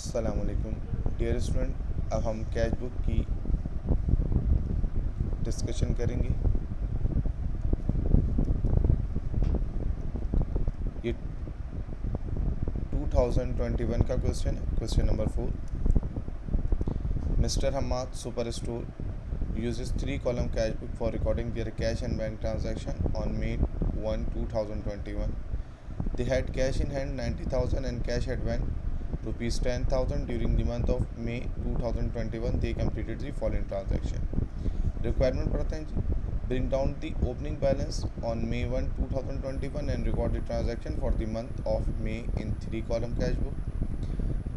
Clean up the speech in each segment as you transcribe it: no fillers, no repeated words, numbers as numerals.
अस्सलाम वालेकुम dear student, अब हम कैश बुक की डिस्कशन करेंगे। ये 2021 का क्वेश्चन है, question number 4। Mister Hammad super store uses 3-column cash book for recording their cash and bank transaction on May 1, 2021. They had cash in hand 90,000 and cash at bank rupees 10,000. During the month of May 2021, they completed the following transaction. Requirement पढ़ते हैं जी। Bring down the opening balance on May 1, 2021 and record the transaction for the month of May in 3-column cash book.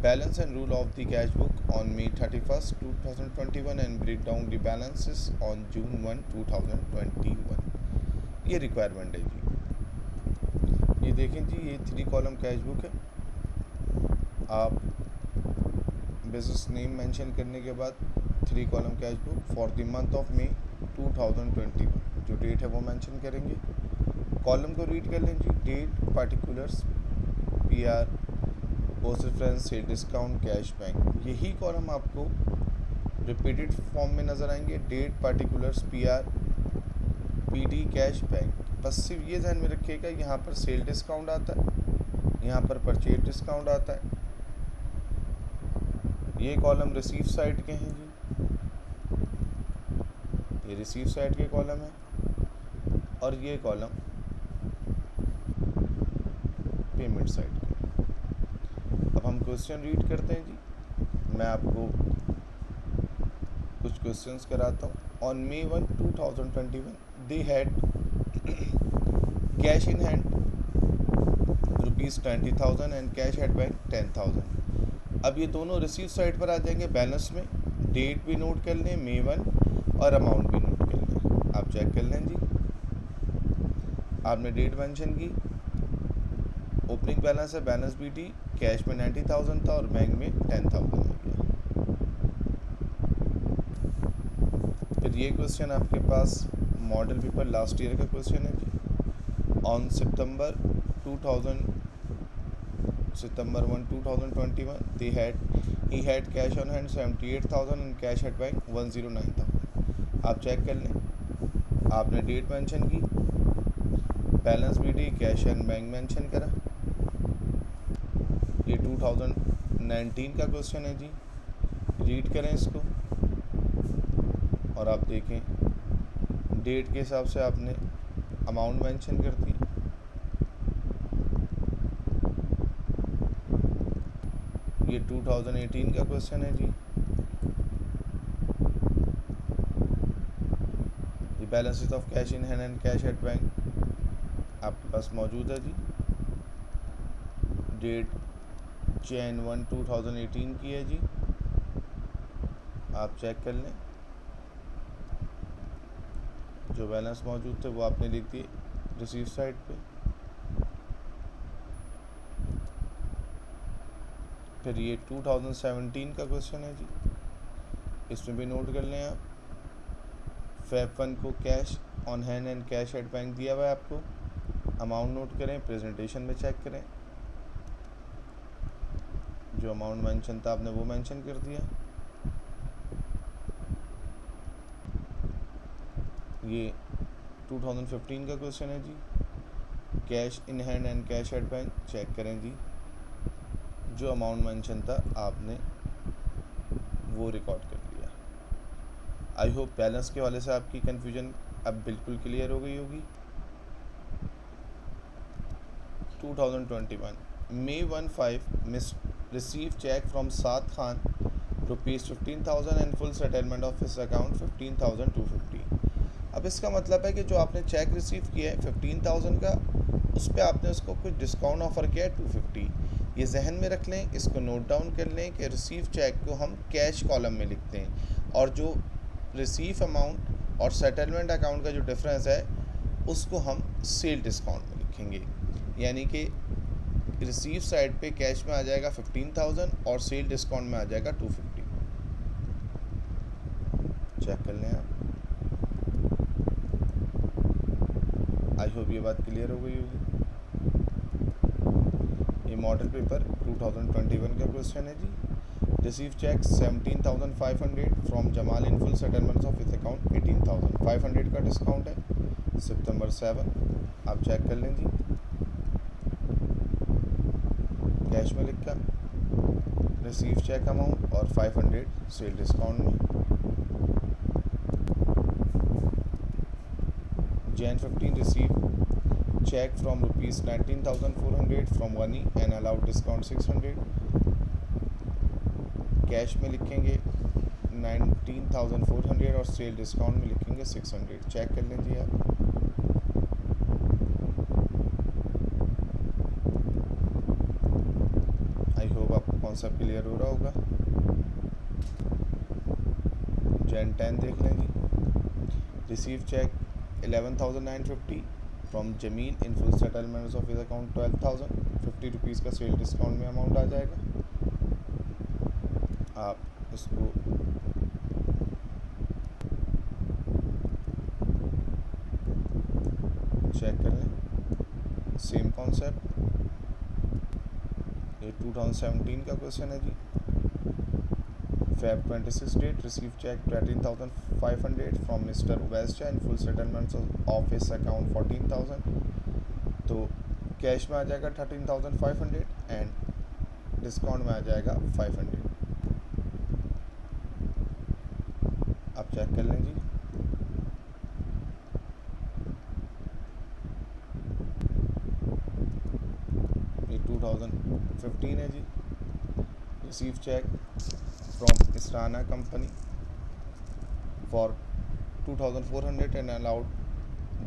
Balance and rule of the cash book on May 31st, 2021 and break down the balances on June 1, 2021. ये requirement है जी। ये देखें जी, ये 3-column cash book है। आप business name mention करने के बाद 3-column cash book for the month of May 2021 जो डेट है वो मेंशन करेंगे। कॉलम को रीड कर लें जी। Date, particulars, PR, post reference, sale discount, cash bank. यही कॉलम आपको रिपीटेड फॉर्म में नज़र आएंगे। Date, particulars, PR, PD, cash bank. बस सिर्फ ये ध्यान में रखिएगा, यहाँ पर सेल डिस्काउंट आता है, यहाँ पर परचेज डिस्काउंट आता है। ये कॉलम रिसीव साइड के हैं जी, ये रिसीव साइड के कॉलम है, और ये कॉलम पेमेंट साइड के। अब हम क्वेश्चन रीड करते हैं जी। मैं आपको कुछ क्वेश्चंस कराता हूँ। On May 1, 2021 they had cash in hand rupees 20,000 and cash at bank 10,000। अब ये दोनों रिसीव साइड पर आ जाएंगे बैलेंस में। डेट भी नोट कर लें May 1 और अमाउंट भी नोट कर लें। आप चेक कर लें जी। आपने डेट मेंशन की, ओपनिंग बैलेंस है, बैलेंस भी टी, कैश में 90,000 था और बैंक में 10,000 आ गया। फिर ये क्वेश्चन आपके पास मॉडल पेपर लास्ट ईयर का क्वेश्चन है जी। On September 1, 2021 he had cash on hand 78,000 and cash at bank 109,000। आप चेक कर लें। आपने डेट मेंशन की, बैलेंस भी T, cash and bank mention करा। ये 2019 का क्वेश्चन है जी। रीड करें इसको और आप देखें डेट के हिसाब से आपने अमाउंट मेंशन कर दी। ये 2018 का क्वेश्चन है जी। ये balances of cash in hand and cash at bank आपके पास मौजूद है जी। डेट Jan 1, 2018 की है जी। आप चेक कर लें। जो बैलेंस मौजूद थे वो आपने लिख दिए रिसीव साइड पे। फिर ये 2017 का क्वेश्चन है जी। इसमें भी नोट कर लें आप। Feb 1 को cash on hand and cash at bank दिया हुआ है आपको। अमाउंट नोट करें, प्रेजेंटेशन में चेक करें। जो अमाउंट मेंशन था आपने वो मेंशन कर दिया। ये 2015 का क्वेश्चन है जी। Cash in hand and cash at bank check करें जी। जो अमाउंट मेंशन था आपने वो रिकॉर्ड कर लिया। आई होप बैलेंस के वाले से आपकी कन्फ्यूजन अब बिल्कुल क्लियर हो गई होगी। 2021 May 15 miss receive cheque from Saad Khan rupees 15,000 and full settlement of his account 15,250। अब इसका मतलब है कि जो आपने चेक रिसीव किया है 15,000 का, उस पर आपने उसको कुछ डिस्काउंट ऑफर किया है 250। ये जहन में रख लें, इसको नोट डाउन कर लें कि रिसीव चेक को हम कैश कॉलम में लिखते हैं और जो रिसीव अमाउंट और सेटलमेंट अकाउंट का जो डिफरेंस है उसको हम सेल डिस्काउंट में लिखेंगे। यानी कि रिसीव साइड पे कैश में आ जाएगा 15,000 और सेल डिस्काउंट में आ जाएगा 250। चेक कर लें आप। आई होप ये बात क्लियर हो गई होगी। ये मॉडल पेपर 2021 का क्वेश्चन है जी। Receive cheque 17,500 from Jamal in full settlements of his account 18,500 का डिस्काउंट है सितंबर 7। आप चेक कर लें जी, कैश में लिखा रिसीव चेक अमाउंट और 500 सेल डिस्काउंट में। Jan 15 received check from rupees 19,400 from Wani and allowed discount 600। Cash में लिखेंगे 19,400 और सेल डिस्काउंट में लिखेंगे 600। चेक कर लीजिए आप। आई होप आपको कॉन्सेप्ट क्लियर हो रहा होगा। Jan 10 देख लें जी, receive cheque 11,950 from Jamil in full settlements of his account 12,000। 50 rupees का सेल डिस्काउंट में अमाउंट आ जाएगा। आप इसको चेक कर लें। सेम कॉन्सेप्ट, ये 2017 का क्वेश्चन है जी। Feb 26 date, receive cheque 13,500 from mister Ubaista in full settlements of his account 14,000। तो कैश में आ जाएगा 13,500 एंड डिस्काउंट में आ जाएगा 500। आप चेक कर लें जी। ये 2015 है जी। Receive cheque from Israna company for 2,400 and allowed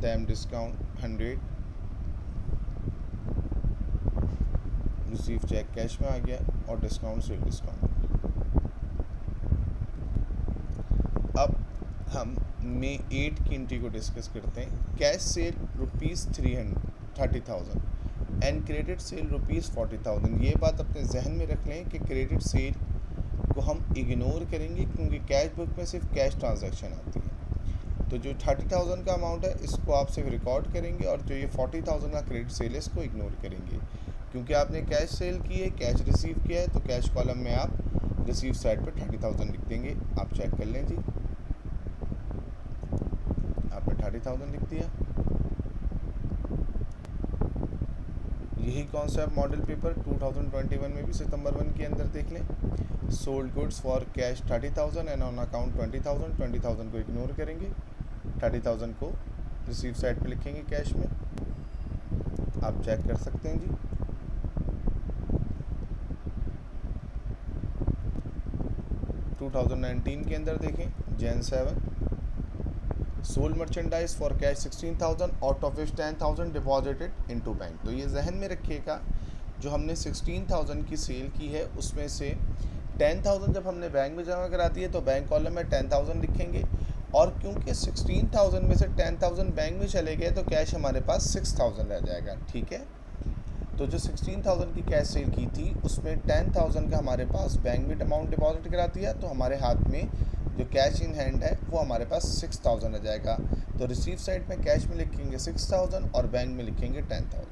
them discount 100। Receive cheque cash में आ गया और डिस्काउंट सेल डिस्काउंट। अब हम मई 8 की एंट्री को डिस्कस करते हैं। Cash cell ₹30,000 and credit sale ₹40,000। ये बात अपने जहन में रख लें कि क्रेडिट सेल को हम इग्नोर करेंगे क्योंकि कैश बुक में सिर्फ कैश ट्रांजैक्शन आती है। तो जो 30,000 का अमाउंट है इसको आप सिर्फ रिकॉर्ड करेंगे और जो ये 40,000 का क्रेडिट सेल है इसको इग्नोर करेंगे क्योंकि आपने कैश सेल की है, कैश रिसीव किया है। तो कैश कॉलम में आप रिसीव साइड पर 30,000 लिख देंगे। आप चेक कर लें जी, आपने 30,000 लिख दिया। यही कॉन्सेप्ट मॉडल पेपर 2021 में भी सितंबर 1 के अंदर देख लें। Sold goods for cash 30,000 and on account 20,000। 20,000 को इग्नोर करेंगे, 30,000 को रिसीव साइड पे लिखेंगे कैश में। आप चेक कर सकते हैं जी। टू 2019 के अंदर देखें, Jan 7 sold merchandise for cash 16,000 out of which 10,000 deposited into bank. तो ये जहन में रखिएगा, जो हमने 16,000 की सेल की है उसमें से 10,000 जब हमने बैंक में जमा करा दी है तो बैंक कॉलम में 10,000 लिखेंगे और क्योंकि 16,000 में से 10,000 बैंक में चले गए तो कैश हमारे पास 6,000 रह जाएगा। ठीक है, तो जो 16,000 की कैश सेल की थी उसमें 10,000 का हमारे पास बैंक में अमाउंट डिपॉजिट करा दिया, तो हमारे हाथ में जो कैश इन हैंड है वो हमारे पास 6,000 आ जाएगा। तो रिसीव साइड में कैश में लिखेंगे 6,000 और बैंक में लिखेंगे 10,000।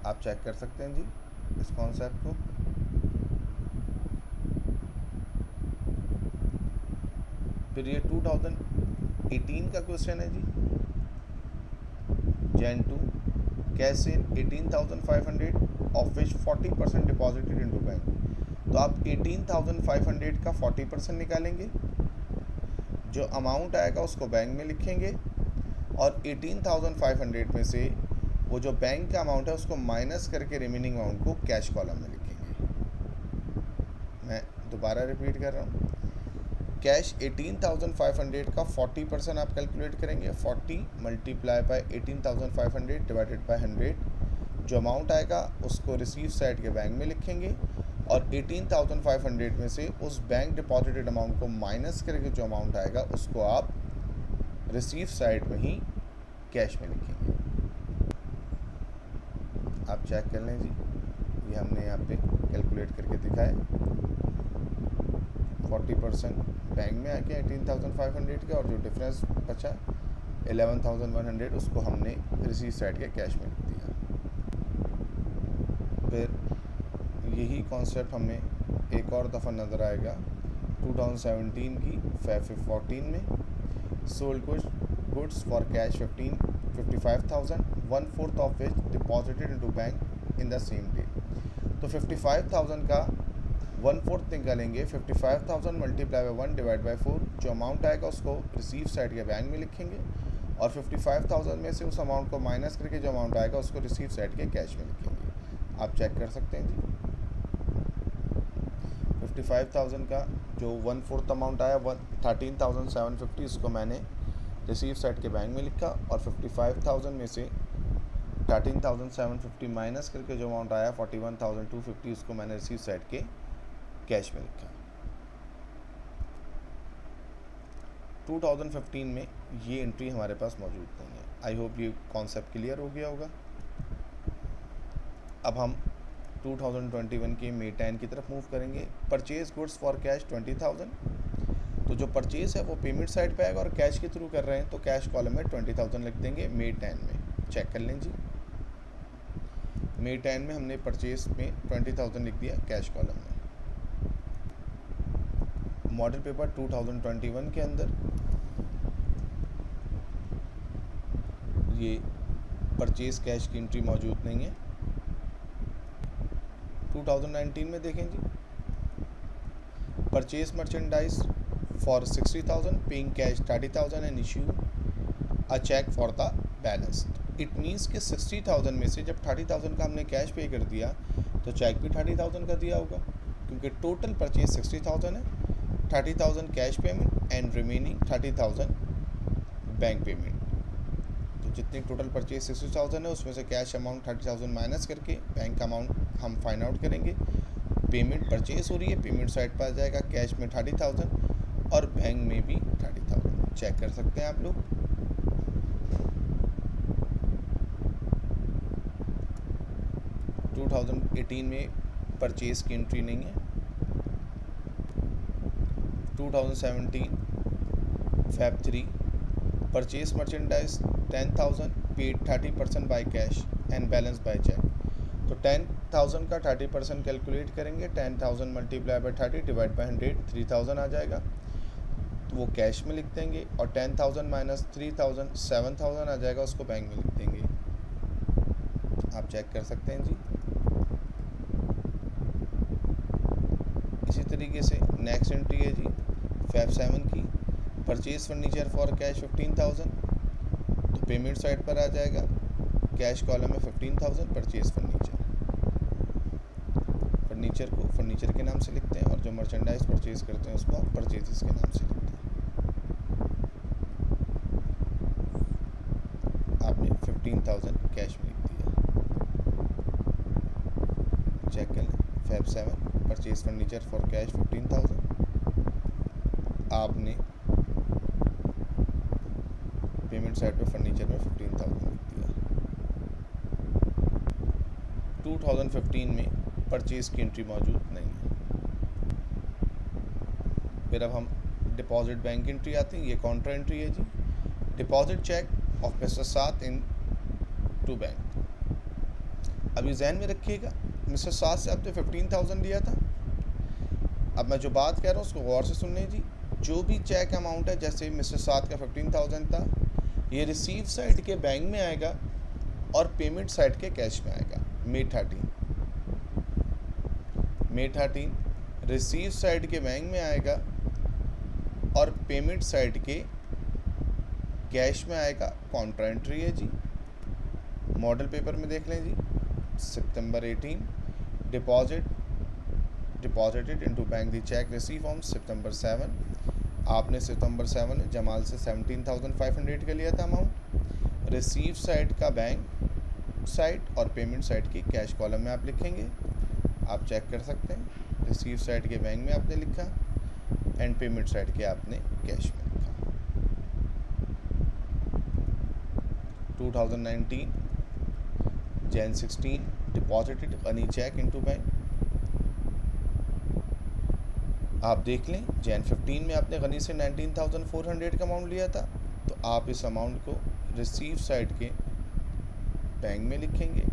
आप चेक कर सकते हैं जी इस कॉन्सेप्ट को। फिर ये 2018 का क्वेश्चन है जी। Jan 2 cash in 18,500 of which 40% deposited into bank. तो आप 18,500 का 40% निकालेंगे, जो अमाउंट आएगा उसको बैंक में लिखेंगे और 18,500 में से वो जो बैंक का अमाउंट है उसको माइनस करके रिमेनिंग अमाउंट को कैश कॉलम में लिखेंगे। मैं दोबारा रिपीट कर रहा हूँ, कैश 18,500 का 40% आप कैलकुलेट करेंगे। 40 मल्टीप्लाई बाय 18,500 डिवाइडेड बाय 100। जो अमाउंट आएगा उसको रिसीव साइड के बैंक में लिखेंगे और 18,500 में से उस बैंक डिपॉजिटेड अमाउंट को माइनस करके जो अमाउंट आएगा उसको आप रिसीव साइड में ही कैश में लिखेंगे। आप चेक कर लें जी, ये हमने यहाँ पे कैलकुलेट करके दिखाया। 40% बैंक में आके 18,500 के और जो डिफरेंस बचा 11,100 उसको हमने रिसीव साइड के कैश में लिख दिया। फिर यही कॉन्सेप्ट हमें एक और दफ़ा नज़र आएगा 2017 की Feb 14 में। Sold goods for cash 55,000, 1/4 of which deposited into bank in the same day. तो 55,000 का 1/4 निकालेंगे, 55,000 मल्टीप्लाई बाई 1 डिवाइड बाई 4, जो अमाउंट आएगा उसको रिसीव साइड के बैंक में लिखेंगे और 55,000 में से उस अमाउंट को माइनस करके जो अमाउंट आएगा उसको रिसीव साइड के कैश में लिखेंगे। आप चेक कर सकते हैं जी। 55,000 का जो 1/4 अमाउंट आया 13,750, उसको मैंने रिसीव साइड के बैंक में लिखा और 55,000 में से 13,750 माइनस करके जो अमाउंट आया 41,250, उसको मैंने रिसीव साइड के कैश में लिखा। 2015 में ये एंट्री हमारे पास मौजूद नहीं है। आई होप ये कॉन्सेप्ट क्लियर हो गया होगा। अब हम 2021 के May 10 की तरफ मूव करेंगे। परचेज गुड्स फॉर कैश 20,000, तो जो परचेज है वो पेमेंट साइड पे आएगा और कैश के थ्रू कर रहे हैं तो कैश कॉलम में 20,000 लिख देंगे May 10 में। चेक कर लें जी, May 10 में हमने परचेज में 20,000 लिख दिया कैश कॉलम में। मॉडल पेपर 2021 के अंदर ये परचेज कैश की एंट्री मौजूद नहीं है। 2019 में देखें जी, purchase merchandise for 60,000, paying cash 30,000 and issue a cheque for the balance. It means कि 60,000 में से जब 30,000 का हमने कैश पे कर दिया तो चेक भी 30,000 का दिया होगा, क्योंकि टोटल परचेज 60,000 है, 30,000 cash payment and remaining 30,000 bank payment. तो जितनी टोटल परचेज 60,000 है उसमें से कैश अमाउंट 30,000 माइनस करके बैंक अमाउंट हम फाइंड आउट करेंगे। पेमेंट परचेज हो रही है, पेमेंट साइड पर आ जाएगा, कैश में 30,000 और बैंक में भी 30,000। चेक कर सकते हैं आप लोग। टू 2018 में परचेज की एंट्री नहीं है। 2017 Feb 3 purchase merchandise 10,000, paid 30% by cash and balance by cheque. तो 10,000 का 30% कैलकुलेट करेंगे, 10,000 मल्टीप्लाई बाय 30 डिवाइड बाय 100, 3,000 आ जाएगा, तो वो कैश में लिख देंगे और 10,000 माइनस 3,000 7,000 आ जाएगा, उसको बैंक में लिख देंगे। आप चेक कर सकते हैं जी। इसी तरीके से नेक्स्ट एंट्री है जी Feb 7 की, परचेज फर्नीचर फॉर कैश 15,000, तो पेमेंट साइड पर आ जाएगा, कैश कॉलम में 15,000 परचेज फर्नीचर को फर्नीचर के नाम से लिखते हैं और जो मर्चेंडाइज परचेज करते हैं उसको आप परचेजेस के नाम से लिखते हैं। आपने 15,000 कैश में लिख दिया। चेक कर लें, Feb 7 purchase furniture for cash 15,000, आपने पेमेंट साइड पे फर्नीचर में 15,000 लिख दिया। 2015 में परचेज की एंट्री मौजूद नहीं है। फिर अब हम डिपॉजिट बैंक एंट्री आती है, ये काउंटर एंट्री है जी। डिपॉजिट चेक ऑफ मिस्टर साथ इन टू बैंक। अभी जहन में रखिएगा, मिस्टर साथ से आपने 15,000 लिया था। अब मैं जो बात कह रहा हूँ उसको गौर से सुनने जी। जो भी चेक अमाउंट है, जैसे मिस्टर साथ का 15,000 था, ये रिसीव साइड के बैंक में आएगा और पेमेंट साइड के कैश में आएगा। May 13 रिसीव साइड के बैंक में आएगा और पेमेंट साइड के कैश में आएगा। काउंटर एंट्री है जी। मॉडल पेपर में देख लें जी, September 18 deposited into bank the check receive on September 7। आपने September 7 में जमाल से 17,500 का लिया था अमाउंट। रिसीव साइड का बैंक साइड और पेमेंट साइड की कैश कॉलम में आप लिखेंगे। आप चेक कर सकते हैं, रिसीव साइड के बैंक में आपने लिखा एंड पेमेंट साइड के आपने कैश में लिखा। 2019 Jan 16 deposited Ghani cheque into bank. आप देख लें, Jan 15 में आपने गनी से 19,400 का अमाउंट लिया था, तो आप इस अमाउंट को रिसीव साइड के बैंक में लिखेंगे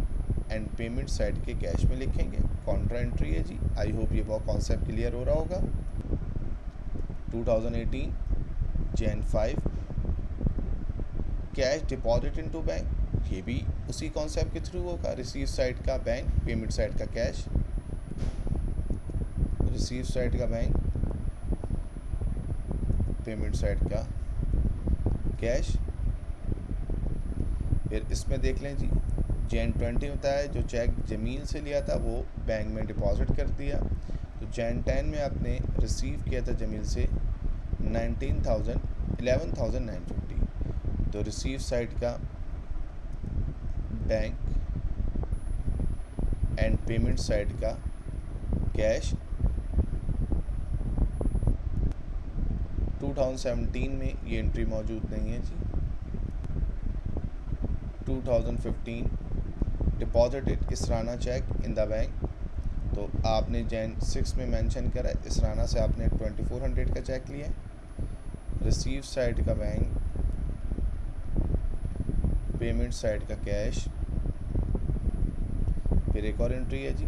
एंड पेमेंट साइड के कैश में लिखेंगे। कॉन्ट्रा एंट्री है जी। आई होप ये बहुत कॉन्सेप्ट क्लियर हो रहा होगा। 2018 Jan 5 cash deposit into bank, ये भी उसी कॉन्सेप्ट के थ्रू होगा। रिसीव साइड का बैंक, पेमेंट साइड का कैश। रिसीव साइड का बैंक, पेमेंट साइड का कैश। फिर इसमें देख लें जी, Jan 20 होता है, जो चेक जमील से लिया था वो बैंक में डिपॉजिट कर दिया। तो Jan 10 में आपने रिसीव किया था जमील से 11,950। तो रिसीव साइड का बैंक एंड पेमेंट साइड का कैश। 2017 में ये एंट्री मौजूद नहीं है जी। 2015 deposited Israna cheque in the bank, तो आपने Jan 6 में मेंशन करा है, इसराना से आपने 2400 का चेक लिया है। रिसीव साइड का बैंक, पेमेंट साइड का कैश। फिर एक और एंट्री है जी,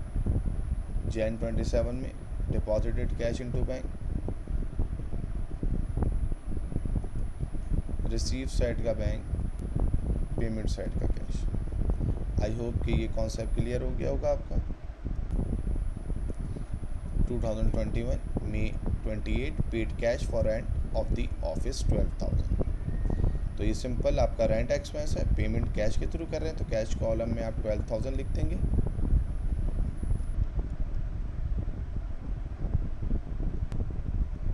Jan 27 में deposited cash into bank. Receive side का बैंक, पेमेंट साइड का कैश। आई होप कि ये कॉन्सेप्ट क्लियर हो गया होगा आपका। 2021 May 28 paid cash for rent of the office 12,000। तो ये सिंपल आपका रेंट एक्सपेंस है, पेमेंट कैश के थ्रू कर रहे हैं, तो कैश कॉलम में आप 12,000 लिख देंगे।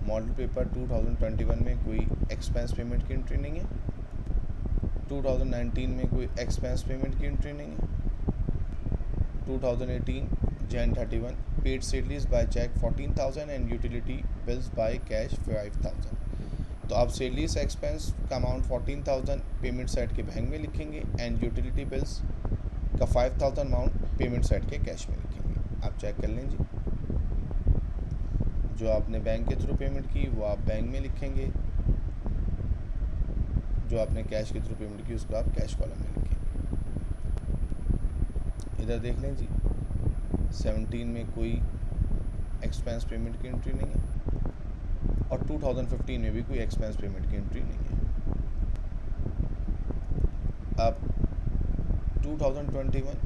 मॉडल पेपर 2021 में कोई एक्सपेंस पेमेंट की एंट्री नहीं है। 2019 में कोई एक्सपेंस पेमेंट की एंट्री नहीं है। 2018 Jan 31 paid salaries by cheque 14,000 and utility bills by cash 5,000। तो आप सेलरीज एक्सपेंस का अमाउंट 14,000 पेमेंट साइड के बैंक में लिखेंगे एंड यूटिलिटी बिल्स का 5,000 अमाउंट पेमेंट साइड के कैश में लिखेंगे। आप चेक कर लें जी, जो आपने बैंक के थ्रू पेमेंट की वो आप बैंक में लिखेंगे, जो आपने कैश के थ्रू पेमेंट की उसको आप कैश कॉलम में लिखेंगे। इधर देख लें जी, 17 में कोई एक्सपेंस पेमेंट की एंट्री नहीं है और 2015 में भी कोई एक्सपेंस पेमेंट की एंट्री नहीं है। अब 2021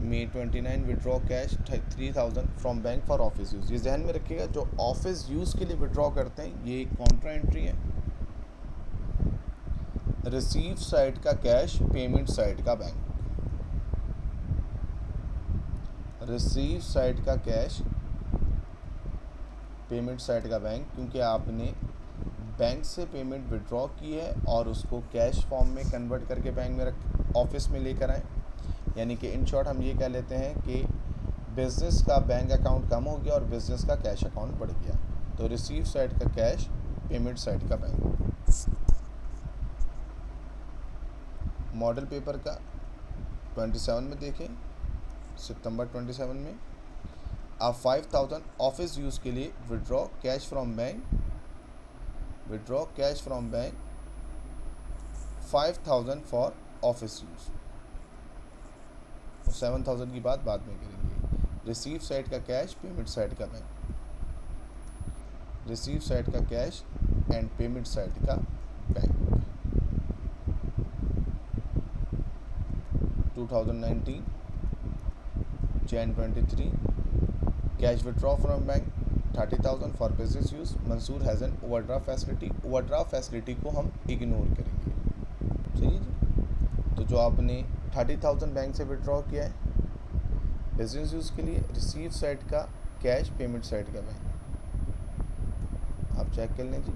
May 29 withdraw cash 3,000 from bank for office use. ये जहन में रखिएगा, जो ऑफिस यूज़ के लिए विड्रॉ करते हैं ये कॉन्ट्रा एंट्री है। रिसीव साइड का कैश, पेमेंट साइड का बैंक। रिसीव साइड का कैश, पेमेंट साइड का बैंक, क्योंकि आपने बैंक से पेमेंट विड्रॉ की है और उसको कैश फॉर्म में कन्वर्ट करके बैंक में ऑफिस में लेकर आए। यानी कि इन शॉर्ट हम ये कह लेते हैं कि बिज़नेस का बैंक अकाउंट कम हो गया और बिज़नेस का कैश अकाउंट बढ़ गया। तो रिसीव साइड का कैश, पेमेंट साइड का बैंक। मॉडल पेपर का 27 में देखें, सितंबर 27 में आप 5,000 ऑफिस यूज़ के लिए withdraw cash from bank, withdraw cash from bank 5,000 for office use. 7,000 की बात बाद में करेंगे। रिसीव साइड का कैश, पेमेंट साइड का बैंक। रिसीव साइड का कैश एंड पेमेंट साइड का bank. 2019 Jan 23 cash withdraw from bank 30,000 for business use. Mansoor has an overdraft facility. Overdraft facility को हम इग्नोर करेंगे, सही है जी। तो जो आपने 30,000 बैंक से विड्रॉ किया है बिजनेस यूज़ के लिए, रिसीव साइड का कैश, पेमेंट साइड का बैंक। आप चेक कर लें जी,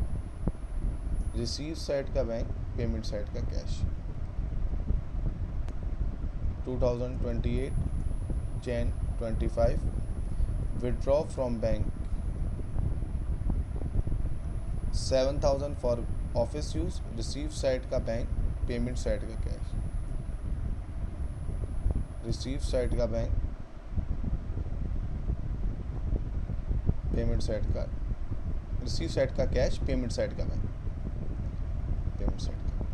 रिसीव साइड का बैंक, पेमेंट साइड का cash. 2028 Jan 25 withdraw from bank 7,000 for office use. Receive side का बैंक, पेमेंट साइड का कैश। रिसीव साइड का बैंक, पेमेंट साइड का, रिसीव साइड का कैश, पेमेंट साइड का बैंक, पेमेंट साइड का bank.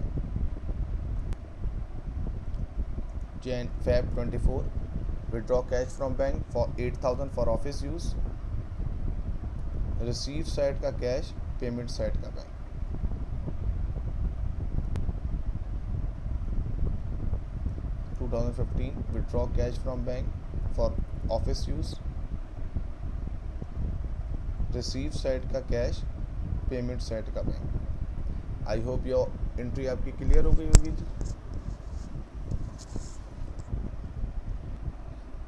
Jan Feb 24, withdraw cash from bank for 8,000 for office use. Receive side का cash, payment side का bank. withdraw cash from bank for office use. Receive side का cash, payment side का bank. I hope your entry आपकी clear हो गई होगी जी.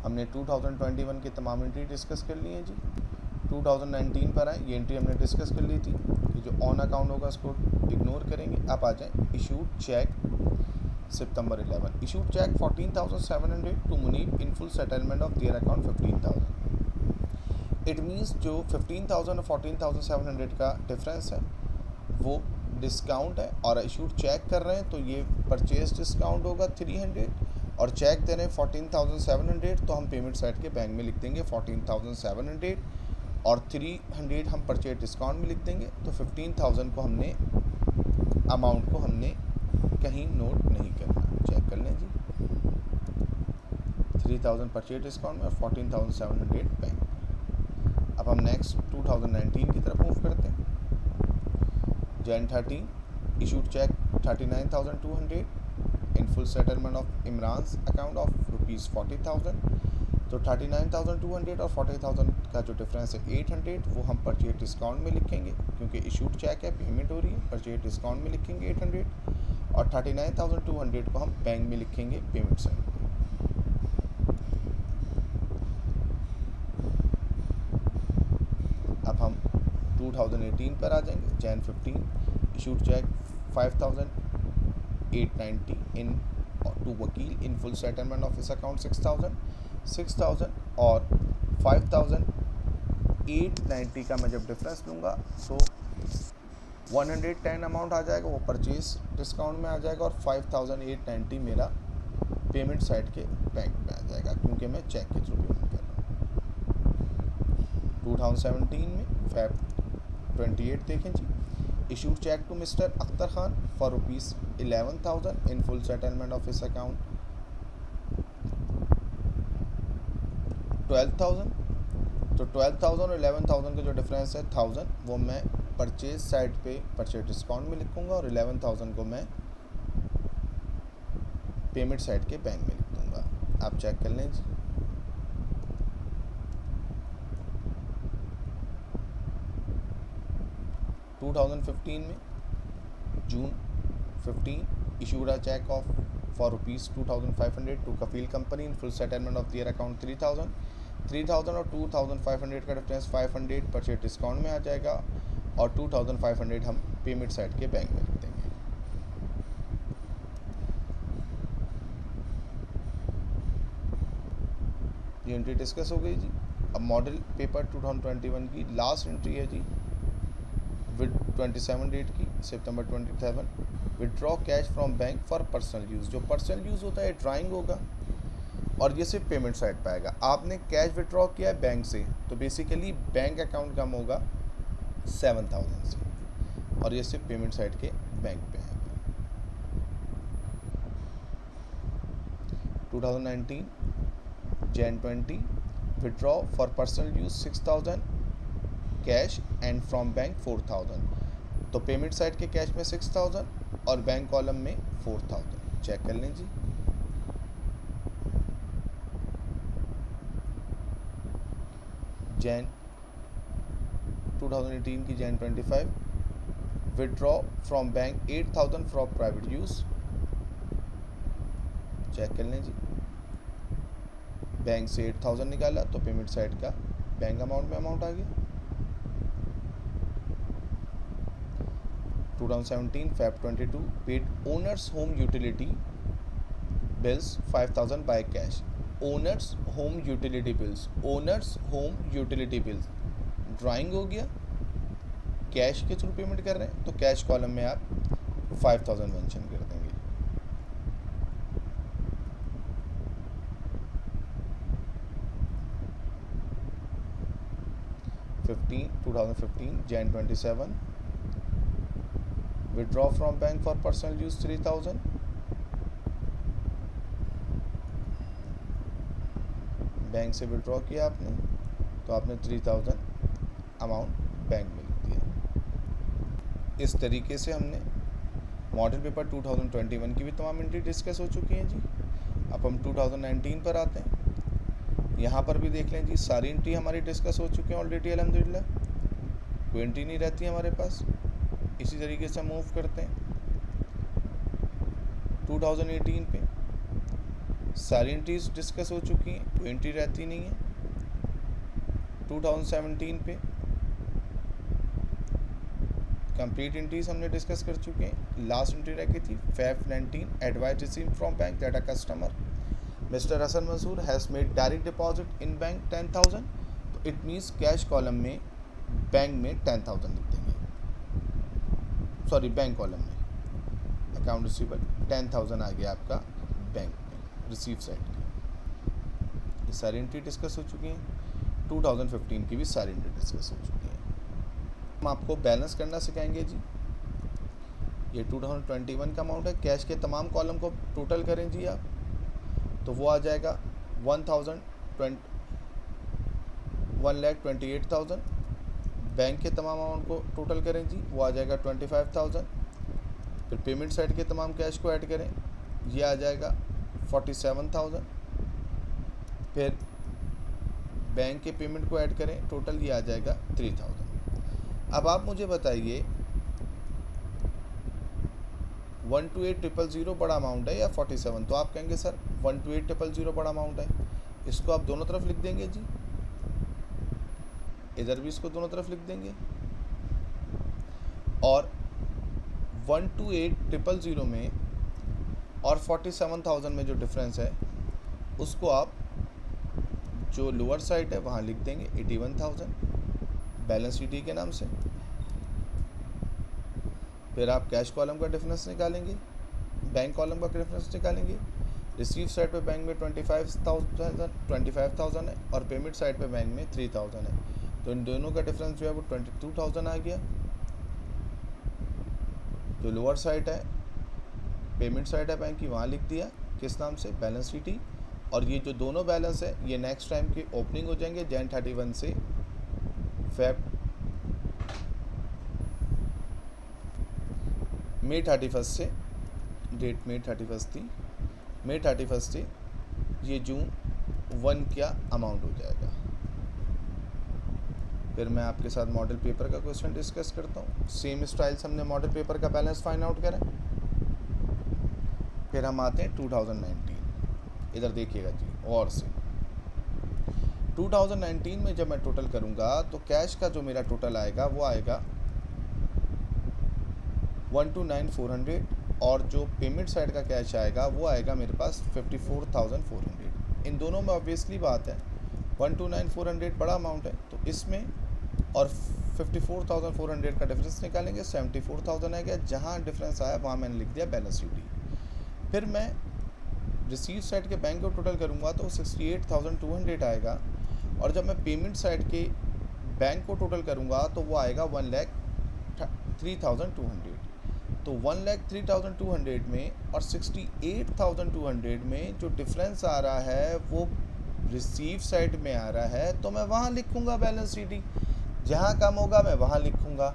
हमने 2021 की तमाम एंट्री डिस्कस कर ली है जी. 2019 पर आए, ये एंट्री हमने डिस्कस कर ली थी. ये जो ऑन अकाउंट होगा उसको इग्नोर करेंगे. आप आ जाएं. Issued cheque September 11. Issued check 14,700 to Munib in full settlement of their account 15,000. It means जो 15,000 और 14,700 का डिफरेंस है वो डिस्काउंट है, और इशूड चेक कर रहे हैं तो ये परचेज डिस्काउंट होगा 300 और चेक दे रहे हैं 14,700, तो हम पेमेंट साइड के बैंक में लिख देंगे 14,700 और 300 हम परचेज डिस्काउंट में लिख देंगे. तो 15,000 को हमने अमाउंट को हमने कहीं नोट नहीं करना. चेक कर लें जी. 3,000 परचेज डिस्काउंट में और 14,700 बैंक. अब हम नेक्स्ट 2019 की तरफ मूव करते हैं. Jan 13 issued cheque 39,200 in full settlement of Imran's account of ₹40,000. तो 39,200 और 40,000 का जो डिफरेंस है 800, वो हम परचेज डिस्काउंट में लिखेंगे क्योंकि इशूड चेक है, पेमेंट हो रही है. परचेज डिस्काउंट में लिखेंगे 800 और 39,200 को हम बैंक में लिखेंगे पेमेंट साइड पे. अब हम 2018 पर आ जाएंगे. Jan 15 issued cheque 5,890 into Vakil in full settlement of his account 6,000 और 5,890 का मैं जब डिफरेंस लूँगा तो 110 अमाउंट आ जाएगा, वो परचेज डिस्काउंट में आ जाएगा, और 5,890 मेरा पेमेंट साइड के बैंक में आ जाएगा क्योंकि मैं चेक के थ्रू पेमेंट कर रहा हूँ. 2017 में Feb 28 देखें जी. Issued cheque to mister Akhtar Khan for ₹11,000 in full settlement of his account 12,000. तो 12,000 और 11,000 का जो डिफरेंस है 1,000, वो मैं परचेज साइड पे परचेज डिस्काउंट में लिखूंगा और 11,000 को मैं पेमेंट साइड के बैंक में लिख दूंगा. आप चेक कर लें जी. टू 2015 में June 15 issued a check of for ₹2,500 to Kafil company in full settlement of their account 3,000 और 2,500 का डिफरेंस 500 परचेज डिस्काउंट में आ जाएगा और 2,500 हम पेमेंट साइड के बैंक में लिख देंगे. ये एंट्री डिस्कस हो गई जी. अब मॉडल पेपर 2021 की लास्ट एंट्री है जी विद 27 डेट की September 27. Withdraw cash from bank for personal use. जो पर्सनल यूज़ होता है ड्राइंग होगा और ये सिर्फ पेमेंट साइड पे आएगा. आपने कैश विड्रॉ किया है बैंक से तो बेसिकली बैंक अकाउंट कम होगा 7,000 से और ये सिर्फ पेमेंट साइड के बैंक पे आएगा. 2019 Jan 20 withdraw for personal use 6,000 cash and from bank 4,000. तो पेमेंट साइड के कैश में 6,000 और बैंक कॉलम में 4,000. चेक कर लें जी. Jan 2018 की Jan 25 withdraw from bank 8,000 for private use. Check कर लें जी. बैंक से 8,000 निकाला तो पेमेंट साइड का बैंक अमाउंट में अमाउंट आ गया. 2017 Feb 22 paid owners home utility bills 5,000 by cash. Owners home utility bills. Owners home utility bills drawing हो गया, कैश के थ्रू पेमेंट कर रहे हैं तो कैश कॉलम में आप 5,000 मेंशन कर देंगे. (15) 2015 Jan 27 withdraw from bank for personal use 3,000 bank से विड्रॉ किया आपने, तो आपने 3000 अमाउंट बैंक में लिख दिया। इस तरीके से हमने मॉडल पेपर 2021 की भी तमाम एंट्री डिस्कस हो चुकी हैं जी। अब हम 2019 पर आते हैं। यहाँ पर भी देख लें जी, सारी एंट्री हमारी डिस्कस हो चुकी हैं ऑलरेडी अल्हम्दुलिल्लाह, कोई एंट्री नहीं रहती हमारे पास। इसी तरीके से मूव करते हैं 2018 पे, सारी एंट्रीज डिस्कस हो चुकी हैं, कोई एंट्री रहती नहीं है। 2017 पे कंप्लीट एंट्रीज हमने डिस्कस कर चुके हैं। लास्ट एंट्री रह गई थी Feb 19, advice receive from bank that a customer mister Hasan Mansoor has made direct deposit in bank 10,000। तो इट मीन्स कैश कॉलम में बैंक में 10,000 लिख देंगे, सॉरी बैंक कॉलम में अकाउंट रिसीवेबल 10,000 आ गया आपका बैंक में रिसीव साइड की। ये सारी एंट्री डिस्कस हो चुकी हैं। 2015 की भी सारी एंट्री डिस्कस हो चुकी हैं। हम आपको बैलेंस करना सिखाएंगे जी। ये 2021 का अमाउंट है। कैश के तमाम कॉलम को टोटल करें जी आप, तो वो आ जाएगा 1,28,000। बैंक के तमाम अमाउंट को टोटल करें जी, वो आ जाएगा 25,000। फिर पेमेंट साइड के तमाम कैश को ऐड करें, ये आ जाएगा 47,000। फिर बैंक के पेमेंट को ऐड करें, टोटल ये आ जाएगा 3,000। अब आप मुझे बताइए 128,000 बड़ा अमाउंट है या 47? तो आप कहेंगे सर 128,000 बड़ा अमाउंट है, इसको आप दोनों तरफ लिख देंगे जी, इधर भी इसको दोनों तरफ लिख देंगे। और 128,000 में और 47,000 में जो डिफरेंस है उसको आप जो लोअर साइड है वहाँ लिख देंगे 81,000 बैलेंस शीट के नाम से। फिर आप कैश कॉलम का डिफरेंस निकालेंगे, बैंक कॉलम का डिफरेंस निकालेंगे। रिसीव साइड पे बैंक में 25,000 है और पेमेंट साइड पे बैंक में 3,000 है, तो इन दोनों का डिफरेंस जो है वो 22,000 आ गया। जो लोअर साइड है पेमेंट साइड है बैंक की, वहाँ लिख दिया किस नाम से, बैलेंस शीट। और ये जो दोनों बैलेंस है ये नेक्स्ट टाइम की ओपनिंग हो जाएंगे Jan 31 से May 31 से, डेट May 31 थी, May 31 से ये June 1 क्या अमाउंट हो जाएगा। फिर मैं आपके साथ मॉडल पेपर का क्वेश्चन डिस्कस करता हूँ। सेम स्टाइल से हमने मॉडल पेपर का बैलेंस फाइंड आउट करा। फिर हम आते हैं 2019, इधर देखिएगा जी और से। 2019 में जब मैं टोटल करूँगा तो कैश का जो मेरा टोटल आएगा वो आएगा 129,400 और जो पेमेंट साइड का कैश आएगा वो आएगा मेरे पास 54,400। इन दोनों में ऑब्वियसली बात है 129,400 बड़ा अमाउंट है, तो इसमें और 54,400 का डिफरेंस निकालेंगे, 74,000 आएगा। जहाँ डिफरेंस आया वहाँ मैंने लिख दिया बैलेंस शीट। फिर मैं रिसीव साइड के बैंक को टोटल करूँगा तो 68,200 आएगा, और जब मैं पेमेंट साइड के बैंक को टोटल करूँगा तो वो आएगा 1,03,200। तो 1,03,200 में और 68,200 में जो डिफरेंस आ रहा है वो रिसीव साइड में आ रहा है, तो मैं वहाँ लिखूँगा बैलेंस शीट। जहाँ कम होगा मैं वहाँ लिखूँगा।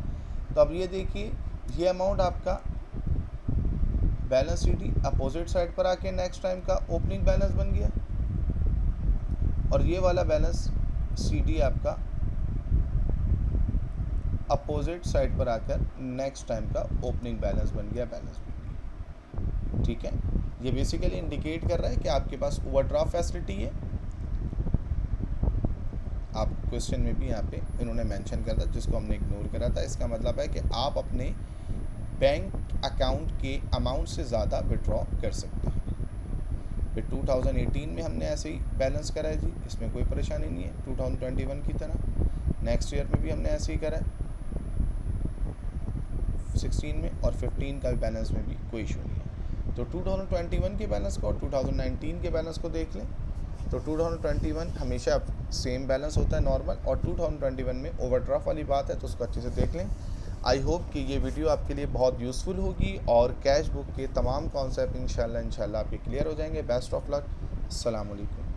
तो अब ये देखिए, ये अमाउंट आपका बैलेंस शीट अपोजिट साइड पर आके नेक्स्ट टाइम का ओपनिंग बैलेंस बन गया, और ये वाला बैलेंस शीट आपका अपोजिट साइड पर आकर नेक्स्ट टाइम का ओपनिंग बैलेंस बन गया बैलेंस शीट। ठीक है, ये बेसिकली इंडिकेट कर रहा है कि आपके पास ओवरड्राफ्ट फैसिलिटी है। आप क्वेश्चन में भी यहाँ पे इन्होंने मेंशन करा था, जिसको हमने इग्नोर करा था। इसका मतलब है कि आप अपने बैंक अकाउंट के अमाउंट से ज़्यादा विड्रॉ कर सकते हैं। फिर 2018 में हमने ऐसे ही बैलेंस करा है जी, इसमें कोई परेशानी नहीं है। 2021 की तरह नेक्स्ट ईयर में भी हमने ऐसे ही करा है 16 में, और 15 का बैलेंस में भी कोई इशू नहीं है। तो 2021 के बैलेंस को और 2019 के बैलेंस को देख लें तो 2021 हमेशा सेम बैलेंस होता है नॉर्मल, और 2021 में ओवरड्राफ्ट वाली बात है, तो उसको अच्छे से देख लें। आई होप कि ये वीडियो आपके लिए बहुत यूज़फुल होगी और कैश बुक के तमाम कॉन्सेप्ट इंशाल्लाह आपके क्लियर हो जाएंगे। Best of luck. अस्सलाम वालेकुम।